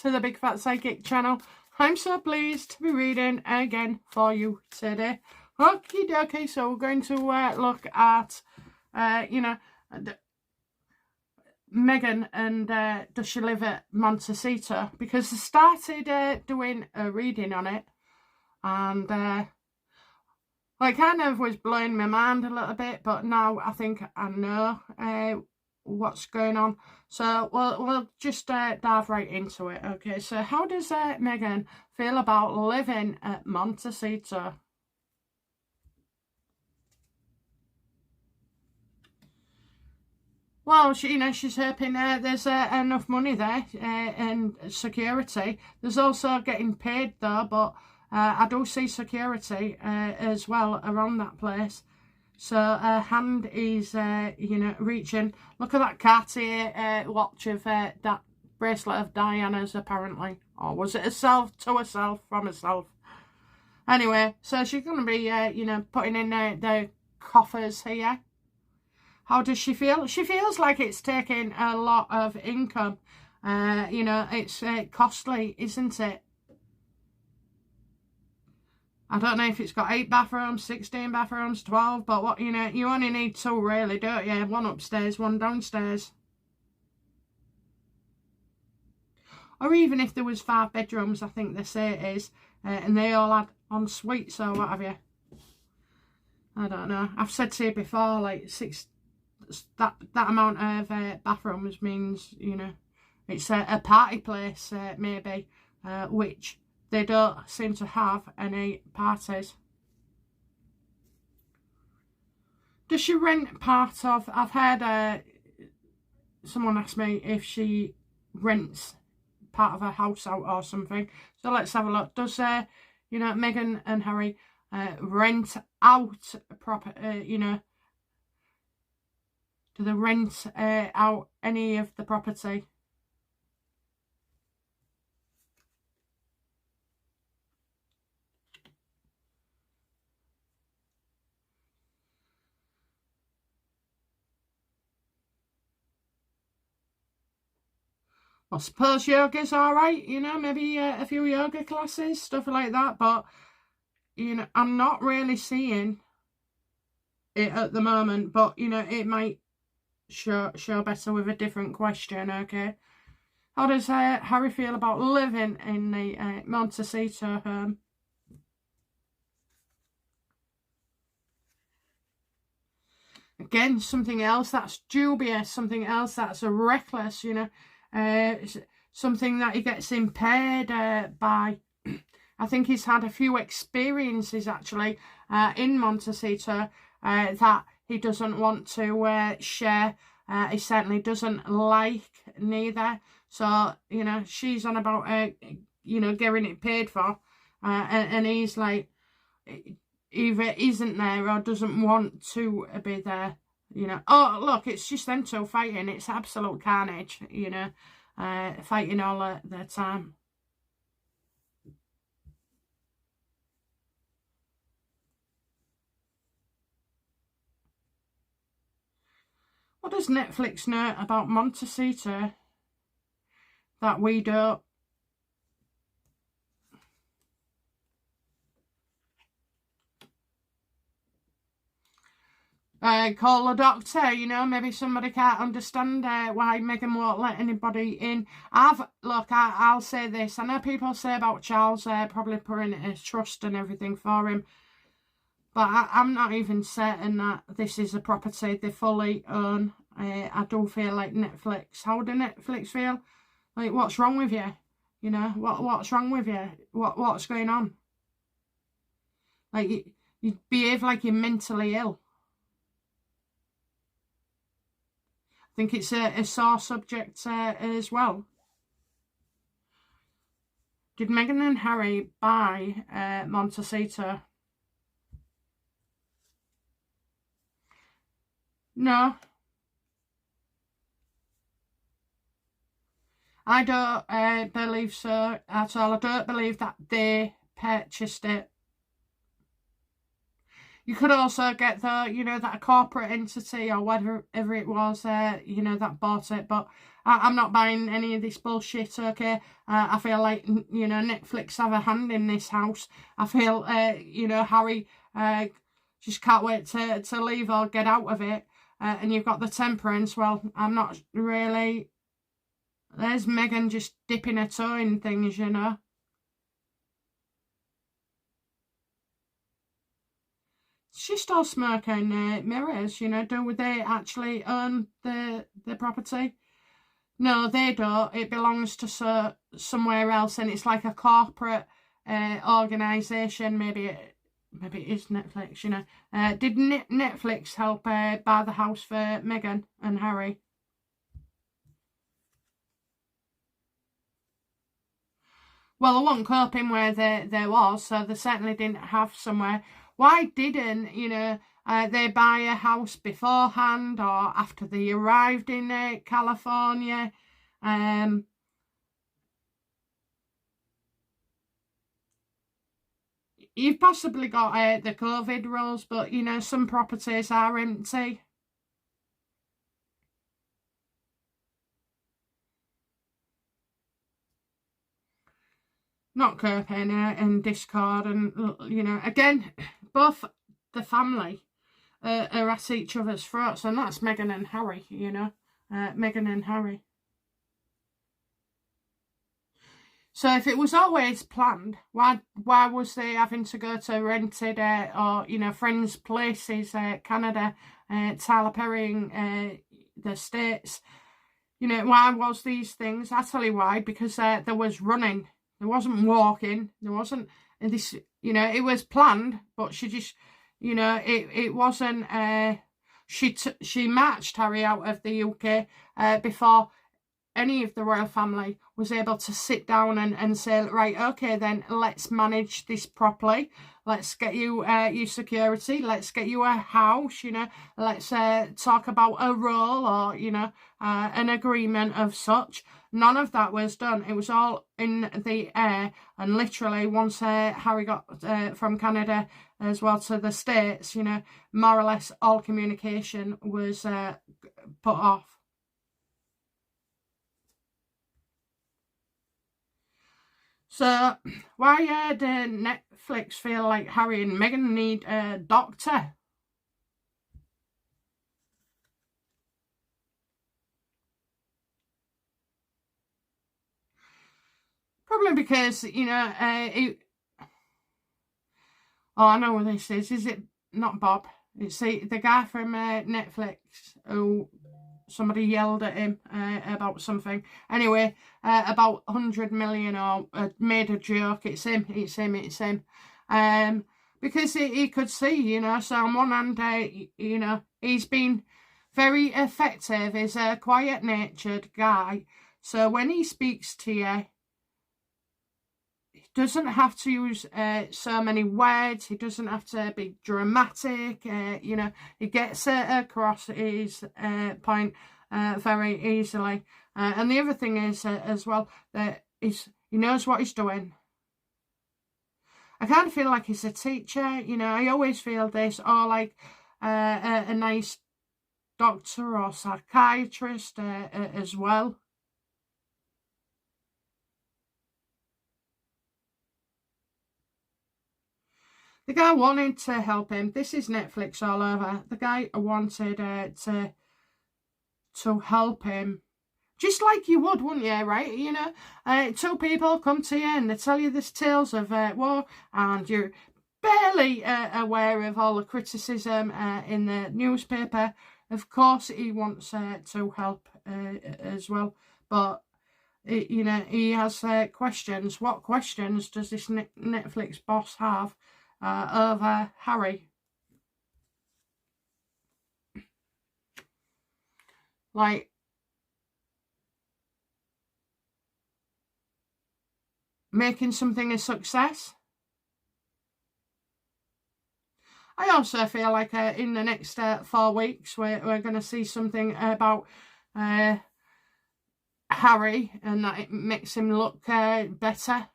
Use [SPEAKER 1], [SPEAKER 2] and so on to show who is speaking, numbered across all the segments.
[SPEAKER 1] to the Big Fat Psychic channel. I'm so pleased to be reading again for you today. Okie dokie, so we're going to look at, Meghan and does she live at Monteito? Because I started doing a reading on it, and I kind of was blowing my mind a little bit, but now I think I know what's going on. So we'll just dive right into it. Okay, so how does Meghan feel about living at Monteito? Well, she's hoping there's enough money there and security. There's also getting paid though, but I do see security as well around that place. So her hand is, reaching. Look at that Cartier watch of that bracelet of Diana's, apparently. Or was it herself, to herself, from herself? Anyway, so she's going to be, putting in the coffers here. How does she feel? She feels like it's taking a lot of income. It's costly, isn't it? I don't know if it's got 8 bathrooms, 16 bathrooms, 12, but what, you only need 2 really, don't you? 1 upstairs, 1 downstairs. Or even if there was 5 bedrooms, I think they say it is, and they all had en suites or what have you. I don't know. I've said to you before, like that amount of bathrooms means, it's a party place, maybe, which they don't seem to have any parties. Does she rent part of... I've heard someone ask me if she rents part of her house out or something. So let's have a look. Does, Meghan and Harry rent out property, do they rent out any of the property? I suppose yoga's alright, maybe a few yoga classes, stuff like that, but, I'm not really seeing it at the moment, but, it might show better with a different question, okay? How does Harry feel about living in the Monteito home? Again, something else that's dubious, something else that's reckless, something that he gets impaired by. I think he's had a few experiences actually in Monteito that he doesn't want to share. He certainly doesn't like neither. So, she's on about, getting it paid for. And he's like, either isn't there or doesn't want to be there. Oh, look, it's just them 2 fighting. It's absolute carnage, fighting all the time. What does Netflix know about Monteito that we don't? Call the doctor, maybe somebody can't understand why Meghan won't let anybody in. I'll say this, I know people say about Charles probably putting his trust and everything for him, but I'm not even certain that this is a property they fully own. I do feel like Netflix, how do Netflix feel? Like, what's wrong with you? What's wrong with you? What's going on? Like, you behave like you're mentally ill. I think it's a sore subject as well. Did Meghan and Harry buy Monteito? No. I don't believe so at all. I don't believe that they purchased it. You could also get the, you know, that corporate entity or whatever it was, you know, that bought it. But I'm not buying any of this bullshit, okay? I feel like, you know, Netflix have a hand in this house. I feel, you know, Harry just can't wait to leave or get out of it. And you've got the Temperance. Well, I'm not really... There's Meghan just dipping her toe in things, you know. She stole smoking mirrors, you know. Don't they actually own the property? No, they don't. It belongs to somewhere else, and it's like a corporate organisation. Maybe it is Netflix, you know. Did Netflix help buy the house for Meghan and Harry? Well, I wasn't coping where there was, so they certainly didn't have somewhere. Why didn't, you know, they buy a house beforehand or after they arrived in California? You've possibly got the COVID rules, but, you know, some properties are empty. Not coping and Discord, and, you know, again, both the family are at each other's throats, and that's Meghan and Harry, you know. Meghan and Harry. So if it was always planned, why was they having to go to rented or, you know, friends' places, Canada, Tyler Perry, the States? You know, why was these things? I tell you why, because there was running. There wasn't walking. There wasn't this, you know, it was planned, but she just, you know, it wasn't, she marched Harry out of the UK before any of the royal family was able to sit down and say, right, okay, then let's manage this properly. Let's get you your security. Let's get you a house, you know. Let's talk about a role or, you know, an agreement of such. None of that was done. It was all in the air. And literally, once Harry got from Canada as well to the States, you know, more or less all communication was put off. So, why do Netflix feel like Harry and Meghan need a doctor? Probably because, you know, oh, I know what this is. Is it not Bob? It's the guy from Netflix who somebody yelled at him about something. Anyway, about 100 million or made a joke. It's him. Because he could see, you know. So on one hand, you know, he's been very effective. He's a quiet-natured guy. So when he speaks to you, doesn't have to use so many words. He doesn't have to be dramatic. You know, he gets across his point very easily. And the other thing is as well that he knows what he's doing. I kind of feel like he's a teacher. You know, I always feel this, or like a nice doctor or psychiatrist as well. The guy wanted to help him. This is Netflix all over. The guy wanted to help him. Just like you would, wouldn't you, right? You know, two people come to you and they tell you this tales of war, and you're barely aware of all the criticism in the newspaper. Of course, he wants to help as well. But, you know, he has questions. What questions does this Netflix boss have over Harry? Like, making something a success. I also feel like in the next 4 weeks we're going to see something about Harry, and that it makes him look better,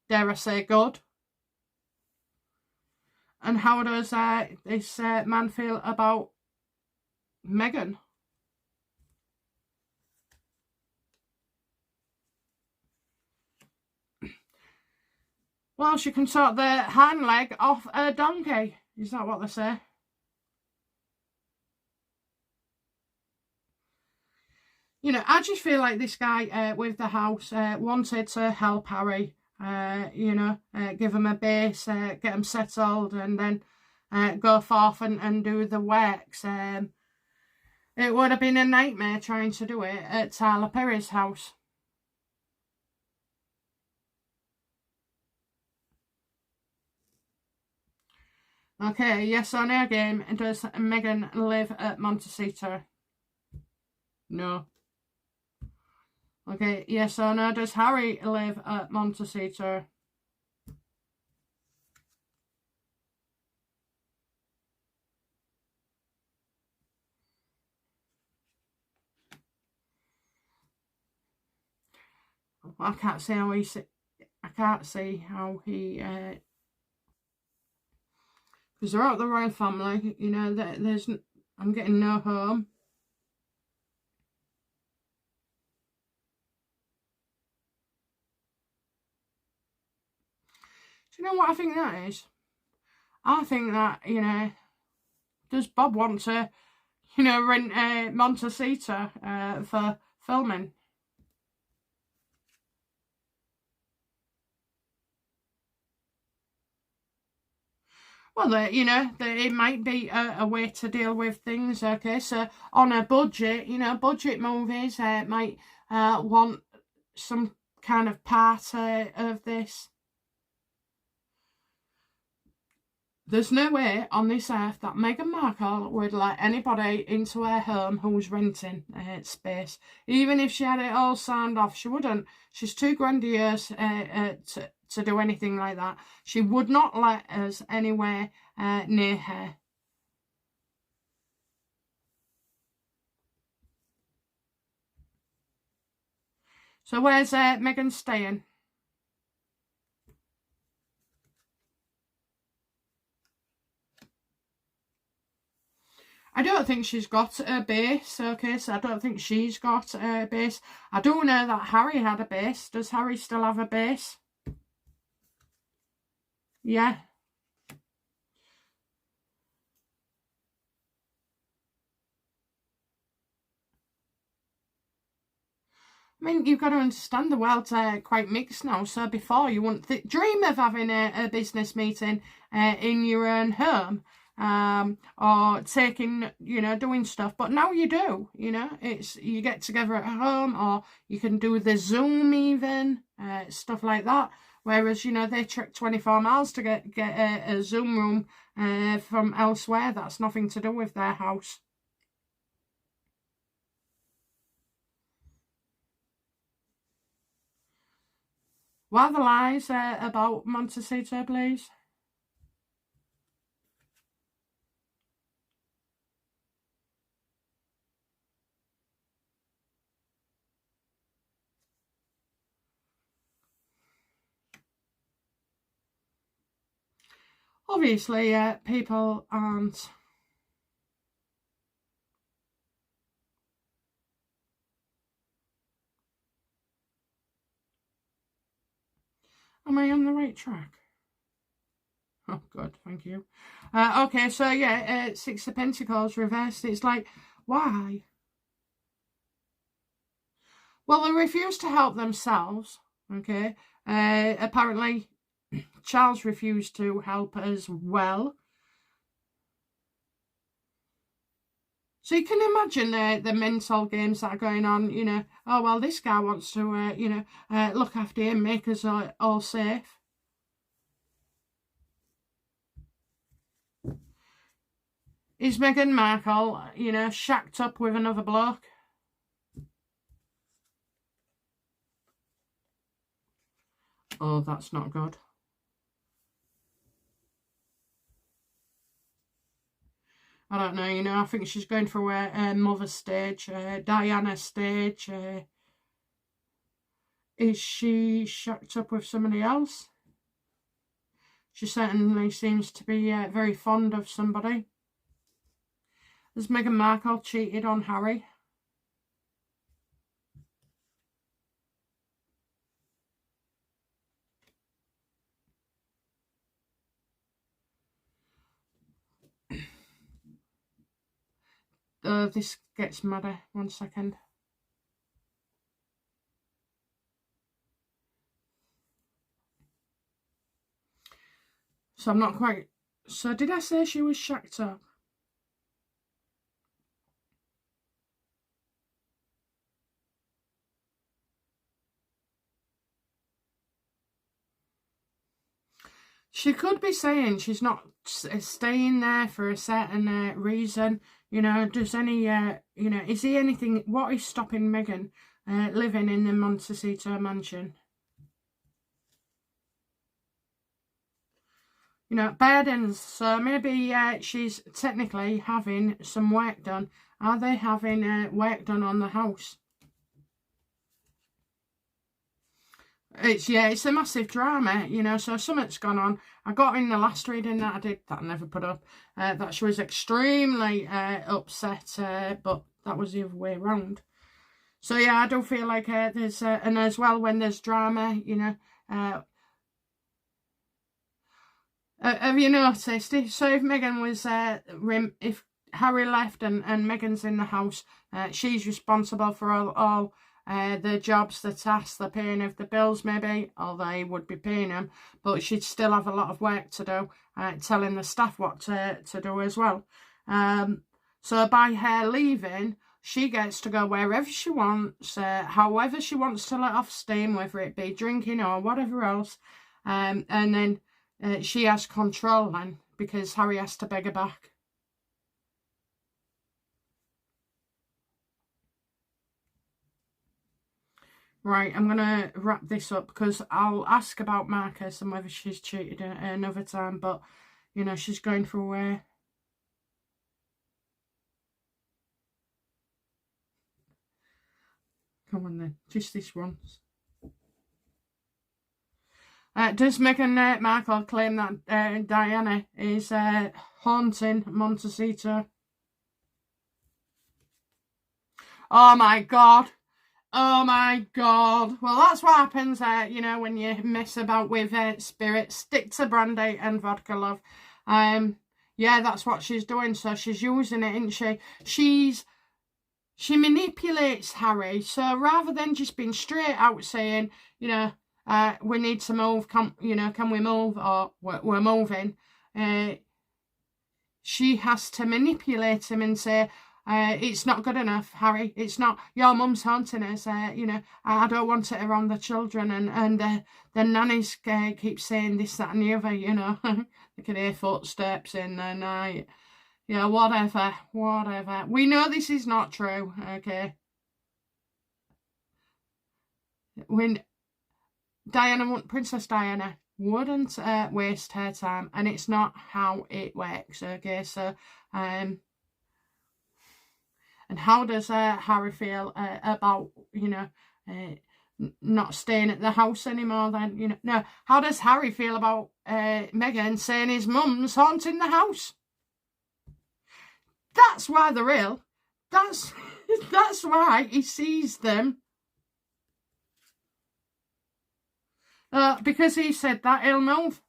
[SPEAKER 1] dare I say good. And how does this man feel about Meghan? Well, she can sort the hind leg off a donkey. Is that what they say? You know, I just feel like this guy with the house wanted to help Harry, you know, give him a base, get him settled, and then go forth and do the works. It would have been a nightmare trying to do it at Tyler Perry's house. Okay, yes or no game. Does Meghan live at Monteito? No. Okay, yes or no, does Harry live at Monteito? I can't see how he. I can't see how he. Because they're out the royal family, you know. There's. I'm getting no home. Do you know what I think that is? I think that, you know, does Bob want to, you know, rent Monteito for filming? Well, you know, it might be a way to deal with things, okay? So, on a budget, you know, budget movies might want some kind of part of this. There's no way on this earth that Meghan Markle would let anybody into her home who's renting space. Even if she had it all signed off, she wouldn't. She's too grandiose to do anything like that. She would not let us anywhere near her. So where's Meghan staying? I don't think she's got a base, okay, so I don't think she's got a base. I do know that Harry had a base. Does Harry still have a base? Yeah. I mean, you've got to understand the world's quite mixed now. So before, you wouldn't dream of having a business meeting in your own home. Or taking, you know, doing stuff, but now you do, you know, it's, you get together at home, or you can do the Zoom even, stuff like that, whereas, you know, they trek 24 miles to get a Zoom room from elsewhere. That's nothing to do with their house. What are the lies about Monteito, please? Obviously, people aren't. Am I on the right track? Oh, good, thank you. Okay, so yeah, Six of Pentacles reversed. It's like, why? Well, they refused to help themselves, okay? Apparently, Charles refused to help as well. So you can imagine the mental games that are going on, you know. Oh, well, this guy wants to, you know, look after him, make us all safe. Is Meghan Markle, you know, shacked up with another bloke? Oh, that's not good. I don't know, you know, I think she's going through a mother stage, Diana stage. Is she shacked up with somebody else? She certainly seems to be very fond of somebody. Has Meghan Markle cheated on Harry? This gets madder. 1 second. So I'm not quite... So did I say she was shacked up? She could be saying she's not staying there for a certain reason. You know, does any, you know, is there anything, what is stopping Meghan living in the Monteito mansion? You know, burdens. So maybe she's technically having some work done. Are they having work done on the house? It's a massive drama, you know, so something's gone on. I got in the last reading that I did, that I never put up, that she was extremely upset, but that was the other way around. So yeah, I do feel like there's, and as well when there's drama, you know, have you noticed, so if Meghan was, if Harry left and Meghan's in the house, she's responsible for all the jobs, the tasks, the paying of the bills maybe, or they would be paying them, but she'd still have a lot of work to do, telling the staff what to do as well. So by her leaving, she gets to go wherever she wants, however she wants to let off steam, whether it be drinking or whatever else, and then she has control then, because Harry has to beg her back. Right, I'm going to wrap this up because I'll ask about Marcus and whether she's cheated another time, but, you know, she's going through... Come on then, just this once. Does Meghan Markle claim that Diana is haunting Monteito? Oh my God. Oh my God. Well, that's what happens, you know, when you mess about with spirits. Stick to brandy and vodka, love. Yeah, that's what she's doing. So she's using it, isn't she? She manipulates Harry. So rather than just being straight out saying, you know, we need to move, can we move, or we're moving, she has to manipulate him and say, it's not good enough, Harry. It's not, your mum's haunting us. You know, I don't want it around the children. And the nannies keep saying this, that and the other, you know. They can hear footsteps in the night. Yeah, whatever. We know this is not true, okay? When Princess Diana wouldn't waste her time, and it's not how it works, okay? So, and how does Harry feel about, you know, not staying at the house anymore then, you know? No, how does Harry feel about Meghan saying his mum's haunting the house? That's why they're ill. That's why he sees them. Because he said that, he'll move.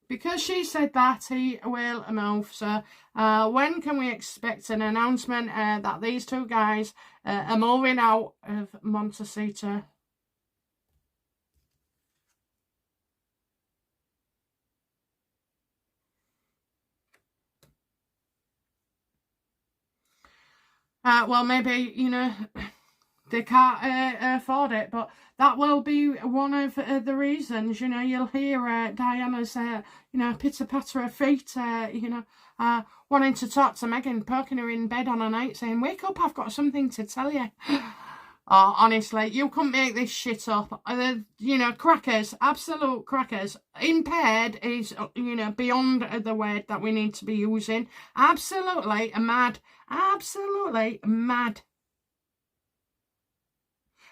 [SPEAKER 1] Because she said that, he will move. So, when can we expect an announcement that these two guys are moving out of Monteito? Well, maybe, you know, they can't afford it, but that will be one of the reasons. You know, you'll hear Diana's, you know, pitter-patter of feet, you know, wanting to talk to Meghan, poking her in bed on a night, saying, wake up, I've got something to tell you. Oh, honestly, you couldn't make this shit up. You know, crackers, absolute crackers. Impaired is, you know, beyond the word that we need to be using. Absolutely mad. Absolutely mad.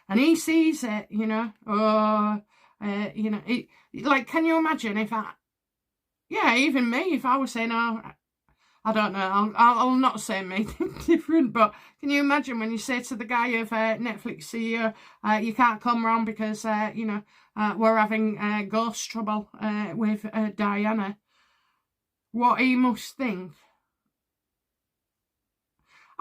[SPEAKER 1] And he sees it, you know. Oh, you know, like, can you imagine if yeah, even me, if I was saying, oh, I don't know, I'll not say anything different, but can you imagine when you say to the guy of Netflix CEO, you can't come round because, you know, we're having ghost trouble with Diana, what he must think.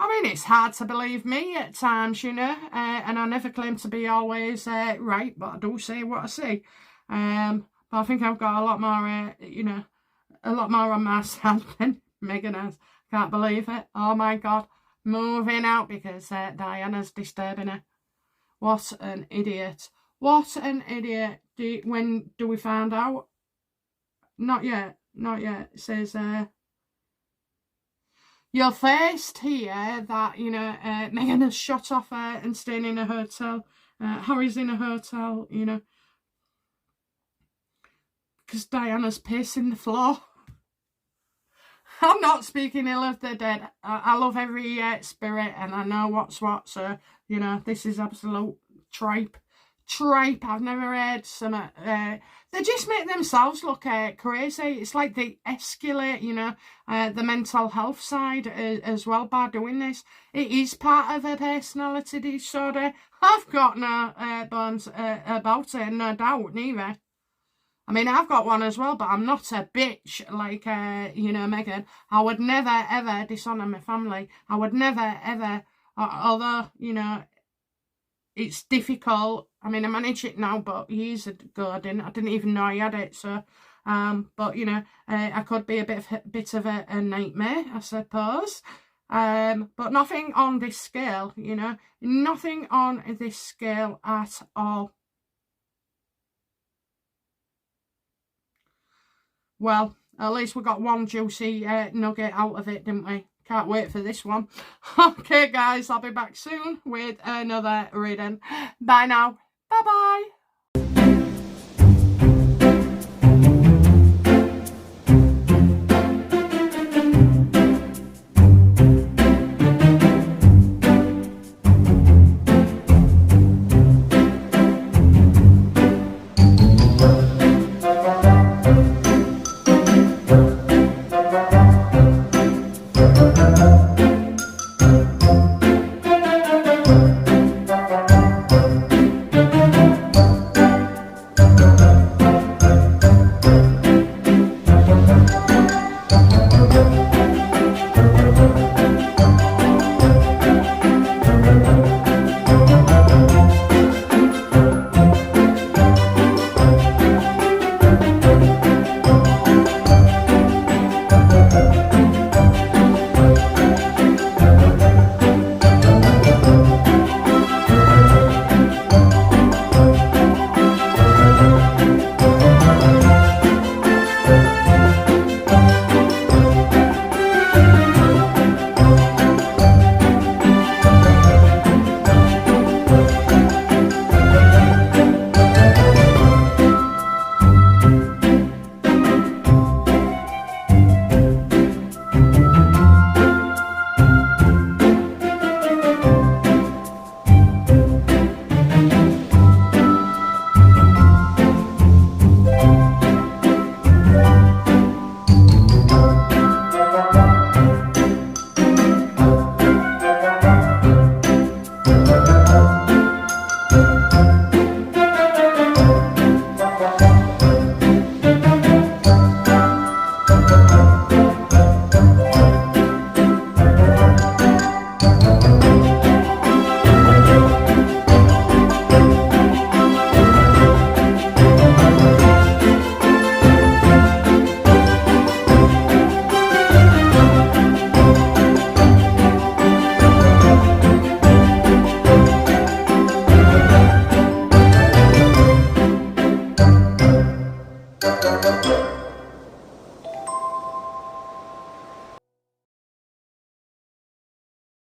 [SPEAKER 1] I mean, it's hard to believe me at times, you know, and I never claim to be always right, but I do say what I say. But I think I've got a lot more, you know, a lot more on my side than Meghan has. Can't believe it. Oh my God. Moving out because Diana's disturbing her. What an idiot. What an idiot. When do we find out? Not yet. Not yet. It says, you're faced here that, you know, Meghan has shot off and staying in a hotel. Harry's in a hotel, you know, because Diana's pacing the floor. I'm not speaking ill of the dead. I love every spirit and I know what's what. So, you know, this is absolute tripe. I've never heard some... they just make themselves look crazy. It's like they escalate, you know, the mental health side as well by doing this. It is part of a personality disorder. I've got no bones about it, no doubt, neither. I mean, I've got one as well, but I'm not a bitch like, you know, Meghan. I would never, ever dishonour my family. I would never, ever, although, you know, it's difficult. I mean, I manage it now, but years ago I didn't even know I had it. So, but, you know, I could be a bit of a nightmare, I suppose. But nothing on this scale, you know. Nothing on this scale at all. Well, at least we got one juicy nugget out of it, didn't we? Can't wait for this one. Okay, guys, I'll be back soon with another reading. Bye now. Bye-bye.
[SPEAKER 2] Thank you.